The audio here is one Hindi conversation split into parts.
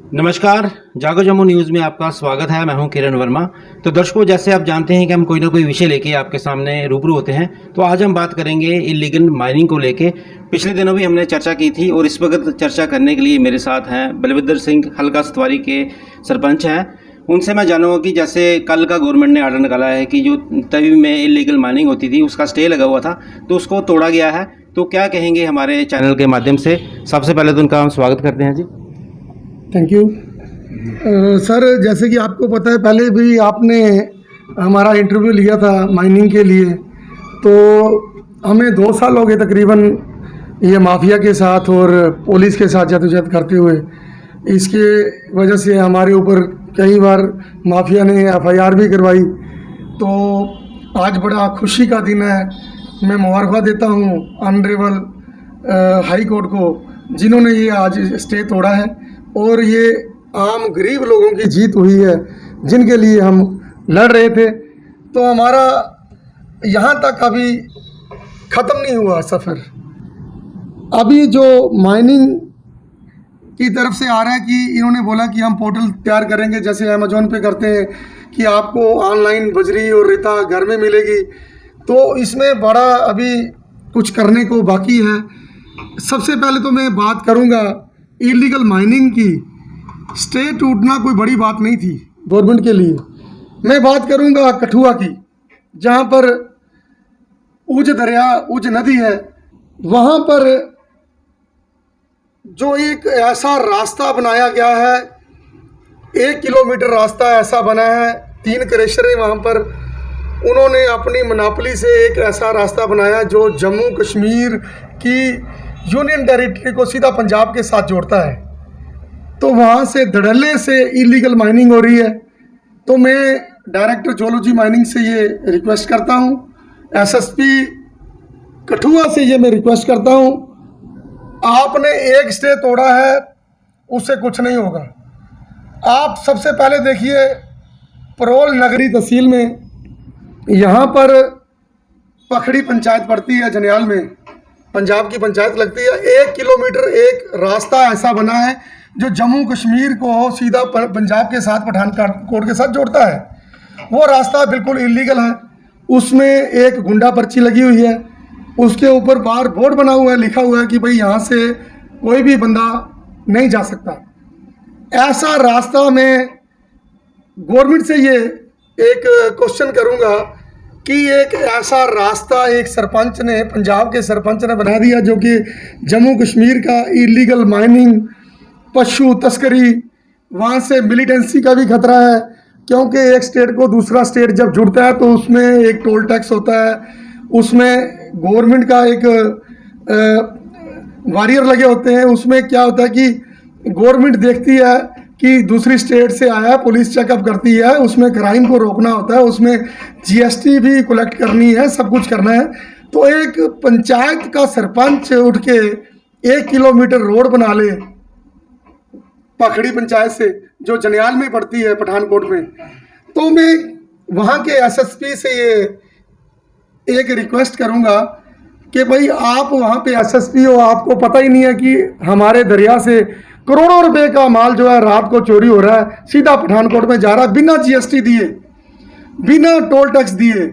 नमस्कार, जागो जम्मू न्यूज़ में आपका स्वागत है। मैं हूं किरण वर्मा। तो दर्शकों, जैसे आप जानते हैं कि हम कोई ना कोई विषय लेके आपके सामने रूबरू होते हैं, तो आज हम बात करेंगे इलीगल माइनिंग को लेके। पिछले दिनों भी हमने चर्चा की थी और इस वक्त चर्चा करने के लिए मेरे साथ हैं बलविंदर सिंह, हल्का सतवारी के सरपंच हैं। उनसे मैं जानूंगा कि जैसे कल का गवर्नमेंट ने आर्डर निकाला है कि जो तवी में इलीगल माइनिंग होती थी उसका स्टे लगा हुआ था, तो उसको तोड़ा गया है। तो क्या कहेंगे हमारे चैनल के माध्यम से? सबसे पहले तो उनका हम स्वागत करते हैं जी। Thank you sir. जैसे कि आपको पता है, पहले भी आपने हमारा इंटरव्यू लिया था माइनिंग के लिए, तो हमें 2 साल हो गए तकरीबन ये माफिया के साथ और पुलिस के साथ जद्दोजहद करते हुए। इसके वजह से हमारे ऊपर कई बार माफिया ने FIR भी करवाई। तो आज बड़ा खुशी का दिन है। मैं मुबारकबाद देता हूँ ऑनरेबल हाई कोर्ट को, जिन्होंने ये आज स्टे तोड़ा है और ये आम गरीब लोगों की जीत हुई है जिनके लिए हम लड़ रहे थे। तो हमारा यहाँ तक अभी ख़त्म नहीं हुआ सफ़र। अभी जो माइनिंग की तरफ से आ रहा है कि इन्होंने बोला कि हम पोर्टल तैयार करेंगे, जैसे अमेजोन पे करते हैं कि आपको ऑनलाइन बजरी और रेता घर में मिलेगी। तो इसमें बड़ा अभी कुछ करने को बाकी है। सबसे पहले तो मैं बात करूँगा इलीगल माइनिंग की। स्टे टूटना कोई बड़ी बात नहीं थी गवर्नमेंट के लिए। मैं बात करूंगा कठुआ की, जहां पर उज दरिया, उज नदी है। वहां पर जो एक ऐसा रास्ता बनाया गया है, 1 किलोमीटर रास्ता ऐसा बना है, 3 क्रशर है वहां पर। उन्होंने अपनी मोनोपोली से एक ऐसा रास्ता बनाया जो जम्मू कश्मीर की यूनियन टेरिटरी को सीधा पंजाब के साथ जोड़ता है। तो वहाँ से धड़ल्ले से इलीगल माइनिंग हो रही है। तो मैं डायरेक्टर जोलॉजी माइनिंग से ये रिक्वेस्ट करता हूँ, SSP कठुआ से ये मैं रिक्वेस्ट करता हूँ, आपने एक स्टे तोड़ा है, उससे कुछ नहीं होगा। आप सबसे पहले देखिए परोल नगरी तहसील में, यहाँ पर पखड़ी पंचायत पड़ती है, जनियाल में पंजाब की पंचायत लगती है। 1 किलोमीटर एक रास्ता ऐसा बना है जो जम्मू कश्मीर को सीधा पंजाब के साथ पठानकोट के साथ जोड़ता है। वो रास्ता बिल्कुल इलीगल है। उसमें एक गुंडा पर्ची लगी हुई है, उसके ऊपर बाहर बोर्ड बना हुआ है, लिखा हुआ है कि भाई यहाँ से कोई भी बंदा नहीं जा सकता। ऐसा रास्ता मैं गवर्नमेंट से ये एक क्वेश्चन करूँगा कि एक ऐसा रास्ता एक सरपंच ने, पंजाब के सरपंच ने बना दिया, जो कि जम्मू कश्मीर का इलीगल माइनिंग, पशु तस्करी, वहाँ से मिलिटेंसी का भी खतरा है। क्योंकि एक स्टेट को दूसरा स्टेट जब जुड़ता है तो उसमें एक टोल टैक्स होता है, उसमें गवर्नमेंट का एक वॉरियर लगे होते हैं। उसमें क्या होता है कि गवर्नमेंट देखती है कि दूसरी स्टेट से आया, पुलिस चेकअप करती है, उसमें क्राइम को रोकना होता है, उसमें GST भी कलेक्ट करनी है, सब कुछ करना है। तो एक पंचायत का सरपंच उठ के 1 किलोमीटर रोड बना ले पखड़ी पंचायत से, जो जनियाल में पड़ती है पठानकोट में। तो मैं वहाँ के SSP से ये एक रिक्वेस्ट करूँगा कि भाई आप वहाँ पे SSP हो, आपको पता ही नहीं है कि हमारे दरिया से करोड़ों रुपए का माल जो है रात को चोरी हो रहा है, सीधा पठानकोट में जा रहा है, बिना GST दिए, बिना टोल टैक्स दिए।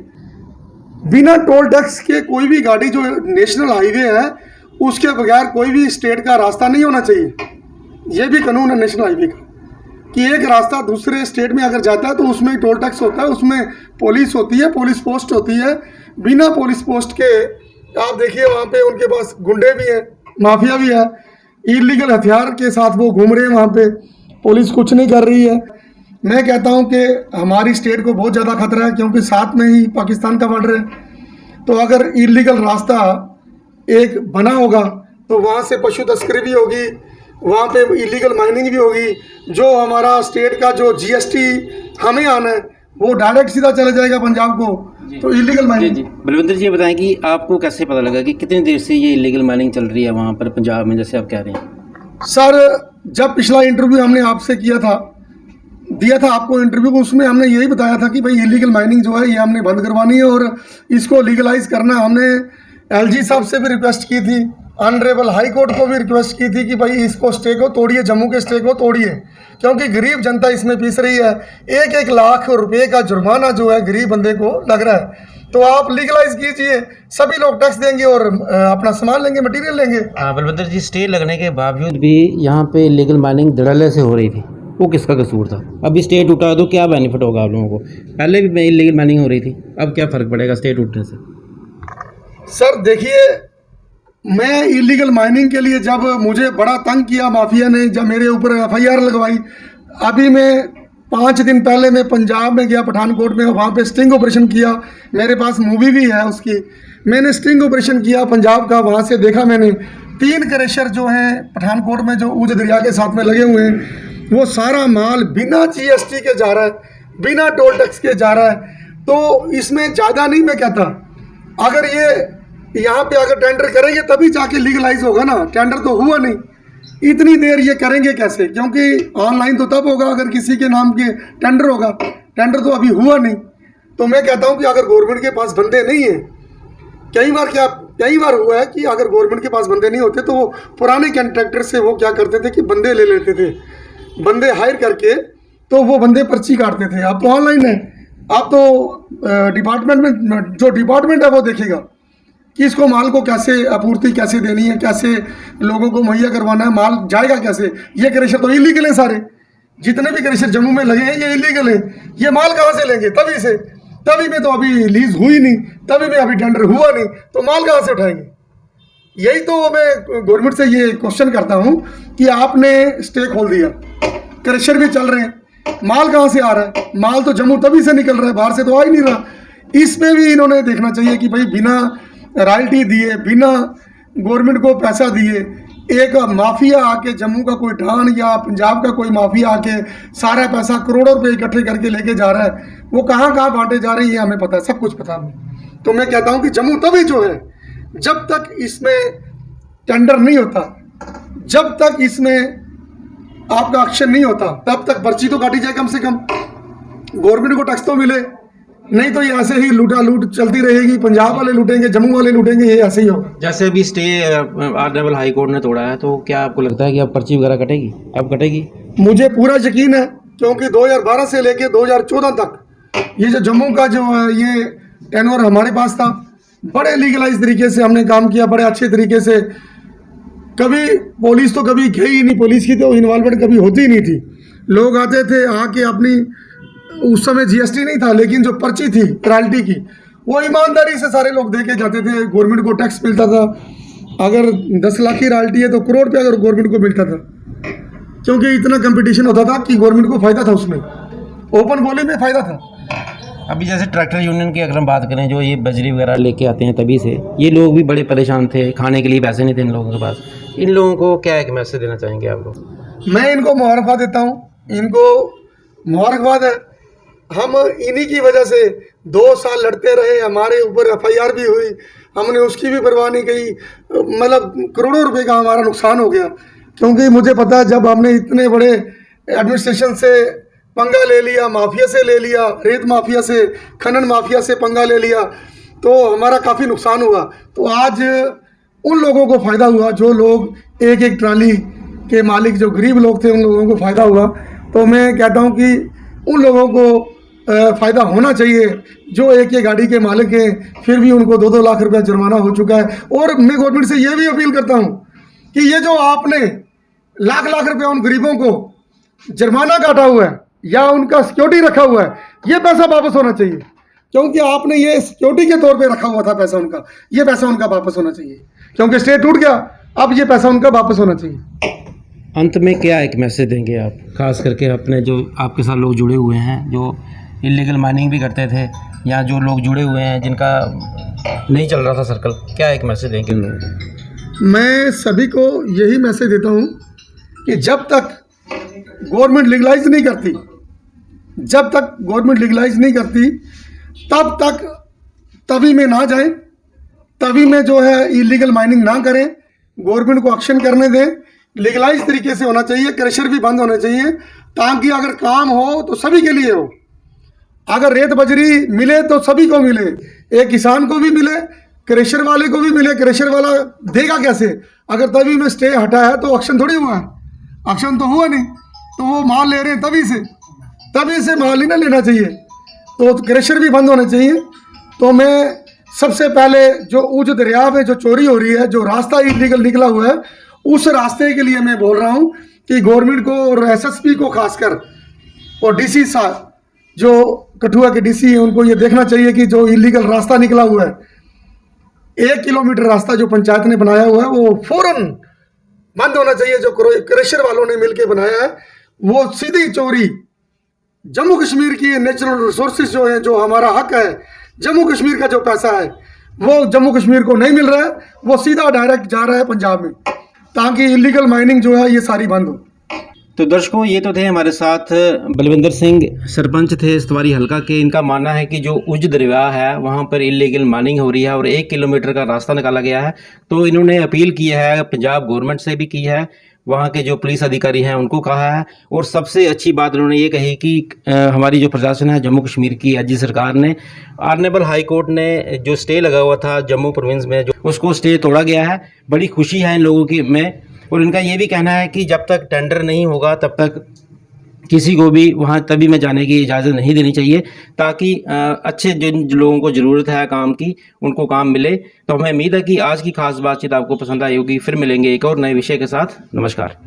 बिना टोल टैक्स के कोई भी गाड़ी जो नेशनल हाईवे है उसके बगैर कोई भी स्टेट का रास्ता नहीं होना चाहिए। ये भी कानून है नेशनल हाईवे का कि एक रास्ता दूसरे स्टेट में अगर जाता है तो उसमें टोल टैक्स होता है, उसमें पुलिस होती है, पुलिस पोस्ट होती है। बिना पुलिस पोस्ट के आप देखिए वहाँ पे उनके पास गुंडे भी हैं, माफिया भी है, इलीगल हथियार के साथ वो घूम रहे हैं वहाँ पे, पुलिस कुछ नहीं कर रही है। मैं कहता हूँ कि हमारी स्टेट को बहुत ज़्यादा खतरा है, क्योंकि साथ में ही पाकिस्तान का बॉर्डर है। तो अगर इलीगल रास्ता एक बना होगा तो वहाँ से पशु तस्करी भी होगी, वहाँ पे इलीगल माइनिंग भी होगी। जो हमारा स्टेट का जो GST हमें आना है वो डायरेक्ट सीधा चला जाएगा पंजाब को। तो इलीगल माइनिंग। जी बलविंदर जी, ये बताएं कि आपको कैसे पता लगा कि कितनी देर से ये इलीगल माइनिंग चल रही है वहाँ पर पंजाब में, जैसे आप कह रहे हैं? सर, जब पिछला इंटरव्यू हमने आपसे दिया था आपको इंटरव्यू, उसमें हमने यही बताया था कि भाई इलीगल माइनिंग जो है ये हमने बंद करवानी है और इसको लीगलाइज करना। हमने LG साहब से भी रिक्वेस्ट की थी ऑनरेबल हाई कोर्ट को भी रिक्वेस्ट की थी कि भाई इसको स्टे को तोड़िए, जम्मू के स्टे को तोड़िए, क्योंकि गरीब जनता इसमें पीस रही है। 1-1 लाख रुपए का जुर्माना जो है गरीब बंदे को लग रहा है। तो आप लीगलाइज कीजिए, सभी लोग टैक्स देंगे और अपना सामान लेंगे, मटेरियल लेंगे। बलविंदर जी, स्टे लगने के बावजूद भी यहाँ पे इलीगल माइनिंग धड़ल्ले से हो रही थी, वो किसका कसूर था? अभी स्टे टूटा तो क्या बेनिफिट होगा आप लोगों को? पहले भी इलीगल माइनिंग हो रही थी, अब क्या फ़र्क पड़ेगा स्टे टूटने से? सर देखिए, मैं इलीगल माइनिंग के लिए जब मुझे बड़ा तंग किया माफिया ने, जब मेरे ऊपर FIR लगवाई, अभी मैं 5 दिन पहले मैं पंजाब में गया, पठानकोट में, वहाँ पे स्टिंग ऑपरेशन किया। मेरे पास मूवी भी है उसकी। मैंने स्टिंग ऑपरेशन किया पंजाब का, वहाँ से देखा मैंने 3 क्रशर जो हैं पठानकोट में जो ऊज दरिया के साथ में लगे हुए हैं, वो सारा माल बिना GST के जा रहा है, बिना टोल टैक्स के जा रहा है। तो इसमें ज़्यादा नहीं मैं कहता, अगर ये यहाँ पे अगर टेंडर करेंगे तभी जाके लीगलाइज होगा ना। टेंडर तो हुआ नहीं, इतनी देर ये करेंगे कैसे? क्योंकि ऑनलाइन तो तब होगा अगर किसी के नाम के टेंडर होगा, टेंडर तो अभी हुआ नहीं। तो मैं कहता हूँ कि अगर गवर्नमेंट के पास बंदे नहीं हैं, कई बार हुआ है कि अगर गवर्नमेंट के पास बंदे नहीं होते तो वो पुराने कॉन्ट्रैक्टर से वो क्या करते थे कि बंदे ले लेते थे, बंदे हायर करके, तो वो बंदे पर्ची काटते थे। अब तो ऑनलाइन है, अब तो डिपार्टमेंट में जो डिपार्टमेंट है वो देखेगा कि इसको माल को कैसे आपूर्ति कैसे देनी है, कैसे लोगों को मुहैया करवाना है, माल जाएगा कैसे। ये क्रशर तो इलीगल है सारे, जितने भी क्रशर जम्मू में लगे हैं ये इलीगल है। ये माल कहाँ से लेंगे? तभी में तो अभी लीज हुई नहीं, तभी में अभी टेंडर हुआ नहीं, तो माल कहाँ से उठाएंगे? यही तो मैं गवर्नमेंट से ये क्वेश्चन करता हूँ कि आपने स्टे खोल दिया, क्रशर भी चल रहे हैं, माल कहाँ से आ रहा है? माल तो जम्मू तभी से निकल रहा है, बाहर से तो आ ही नहीं रहा। इसमें भी इन्होंने देखना चाहिए कि भाई बिना रॉयल्टी दिए, बिना गवर्नमेंट को पैसा दिए, एक माफिया आके, जम्मू का कोई ठान या पंजाब का कोई माफिया आके सारा पैसा करोड़ों रुपए इकट्ठे करके लेके जा रहा है। वो कहाँ कहाँ बांटे जा रहे हैं ये हमें पता है, सब कुछ पता है। तो मैं कहता हूँ कि जम्मू तभी जो है, जब तक इसमें टेंडर नहीं होता, जब तक इसमें आपका एक्शन नहीं होता, तब तक पर्ची तो काटी जाए कम से कम, गवर्नमेंट को टैक्स तो मिले। नहीं तो ये ऐसे ही लूटा लूट चलती रहेगी, पंजाब वाले लूटेंगे, जम्मू वाले लूटेंगे, ये ऐसे ही होगा। जैसे अभी स्टे ऑनरेबल हाई कोर्ट ने तोड़ा है, तो क्या आपको लगता है कि अब पर्ची वगैरह कटेगी? अब कटेगी? मुझे पूरा यकीन है, क्योंकि 2012 से लेके 2014 तक ये जो जम्मू का जो है ये टेनोर हमारे पास था, बड़े लीगलाइज तरीके से हमने काम किया, बड़े अच्छे तरीके से। कभी पुलिस तो कभी गई ही नहीं, पुलिस की तो इन्वॉल्वमेंट कभी होती ही नहीं थी। लोग आते थे आके अपनी, उस समय GST नहीं था, लेकिन जो पर्ची थी रॉयल्टी की वो ईमानदारी से सारे लोग दे के जाते थे, गवर्नमेंट को टैक्स मिलता था। अगर 10 लाख की रॉयल्टी है तो करोड़ रुपया अगर गवर्नमेंट को मिलता था, क्योंकि इतना कंपटीशन होता था कि गवर्नमेंट को फ़ायदा था, उसमें ओपन बोली में फ़ायदा था। अभी जैसे ट्रैक्टर यूनियन की अगर हम बात करें, जो ये बजरी वगैरह लेके आते हैं, तभी से ये लोग भी बड़े परेशान थे, खाने के लिए पैसे नहीं थे इन लोगों के पास। इन लोगों को क्या एक मैसेज देना चाहेंगे आप लोग? मैं इनको मुबारकबाद देता हूँ, इनको मुबारकबाद है। हम इन्हीं की वजह से 2 साल लड़ते रहे, हमारे ऊपर FIR भी हुई, हमने उसकी भी परवाह नहीं की, मतलब करोड़ों रुपए का हमारा नुकसान हो गया। क्योंकि मुझे पता है जब हमने इतने बड़े एडमिनिस्ट्रेशन से पंगा ले लिया, माफिया से ले लिया, रेत माफिया से, खनन माफिया से पंगा ले लिया, तो हमारा काफ़ी नुकसान हुआ। तो आज उन लोगों को फ़ायदा हुआ, जो लोग एक एक ट्राली के मालिक, जो गरीब लोग थे, उन लोगों को फ़ायदा हुआ। तो मैं कहता हूँ कि उन लोगों को फ़ायदा होना चाहिए जो एक एक गाड़ी के मालिक हैं, फिर भी उनको 2-2 लाख रुपया जुर्माना हो चुका है। और मैं गवर्नमेंट से ये भी अपील करता हूँ कि ये जो आपने लाख रुपया उन गरीबों को जुर्माना काटा हुआ है या उनका सिक्योरिटी रखा हुआ है, ये पैसा वापस होना चाहिए। क्योंकि आपने ये सिक्योरिटी के तौर पे रखा हुआ था पैसा उनका, ये पैसा उनका वापस होना चाहिए। क्योंकि स्टे टूट गया, अब ये पैसा उनका वापस होना चाहिए। अंत में क्या एक मैसेज देंगे आप, खास करके अपने जो आपके साथ लोग जुड़े हुए हैं, जो इलीगल माइनिंग भी करते थे, या जो लोग जुड़े हुए हैं जिनका नहीं चल रहा था सर्कल, क्या एक मैसेज देंगे उन लोगों को? मैं सभी को यही मैसेज देता हूँ कि जब तक गवर्नमेंट लीगलाइज नहीं करती, जब तक गवर्नमेंट लीगलाइज नहीं करती, तब तक तभी में ना जाएं, तभी में जो है इलीगल माइनिंग ना करें, गवर्नमेंट को एक्शन करने दें। लीगलाइज तरीके से होना चाहिए, क्रशर भी बंद होने चाहिए, ताकि अगर काम हो तो सभी के लिए हो। अगर रेत बजरी मिले तो सभी को मिले, एक किसान को भी मिले क्रेशर वाले को भी मिले, क्रेशर वाला देगा कैसे? अगर तभी में स्टे हटा है तो एक्शन थोड़ी हुआ है, एक्शन तो हुआ नहीं, तो वो माल ले रहे हैं तभी से माल ही ना लेना चाहिए, तो क्रेशर भी बंद होना चाहिए। तो मैं सबसे पहले जो उज दरिया में जो चोरी हो रही है, जो रास्ता इलीगल निकला हुआ है, उस रास्ते के लिए मैं बोल रहा हूँ कि गवर्नमेंट को और एसएसपी को खासकर और डीसी साहब जो कठुआ के डीसी हैं उनको ये देखना चाहिए कि जो इलीगल रास्ता निकला हुआ है, 1 किलोमीटर रास्ता जो पंचायत ने बनाया हुआ है वो फौरन बंद होना चाहिए। जो क्रेशर वालों ने मिलके बनाया है वो सीधी चोरी जम्मू कश्मीर की नेचुरल रिसोर्सेज जो है, जो हमारा हक है, जम्मू कश्मीर का जो पैसा है वो जम्मू कश्मीर को नहीं मिल रहा है, वो सीधा डायरेक्ट जा रहा है पंजाब में, ताकि इलीगल माइनिंग जो है ये सारी बंद हो। तो दर्शकों, ये तो थे हमारे साथ बलविंदर सिंह, सरपंच थे इस्तवारी हल्का के। इनका मानना है कि जो उज दरिया है वहाँ पर इलीगल माइनिंग हो रही है और 1 किलोमीटर का रास्ता निकाला गया है। तो इन्होंने अपील की है, पंजाब गवर्नमेंट से भी की है, वहाँ के जो पुलिस अधिकारी हैं उनको कहा है, और सबसे अच्छी बात उन्होंने ये कही कि हमारी जो प्रशासन है जम्मू कश्मीर की, एजी सरकार ने, ऑनरेबल हाई कोर्ट ने जो स्टे लगा हुआ था जम्मू प्रोविंस में, जो उसको स्टे तोड़ा गया है। बड़ी खुशी है इन लोगों की में, और इनका ये भी कहना है कि जब तक टेंडर नहीं होगा तब तक किसी को भी वहाँ तभी में जाने की इजाज़त नहीं देनी चाहिए, ताकि अच्छे जिन लोगों को ज़रूरत है काम की उनको काम मिले। तो हमें उम्मीद है कि आज की खास बातचीत आपको पसंद आई होगी। फिर मिलेंगे एक और नए विषय के साथ। नमस्कार।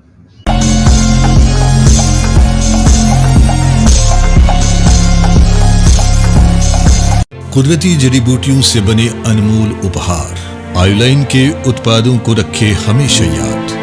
कुदरती जड़ी बूटियों से बने अनमोल उपहार, आयुलाइन के उत्पादों को रखे हमेशा याद।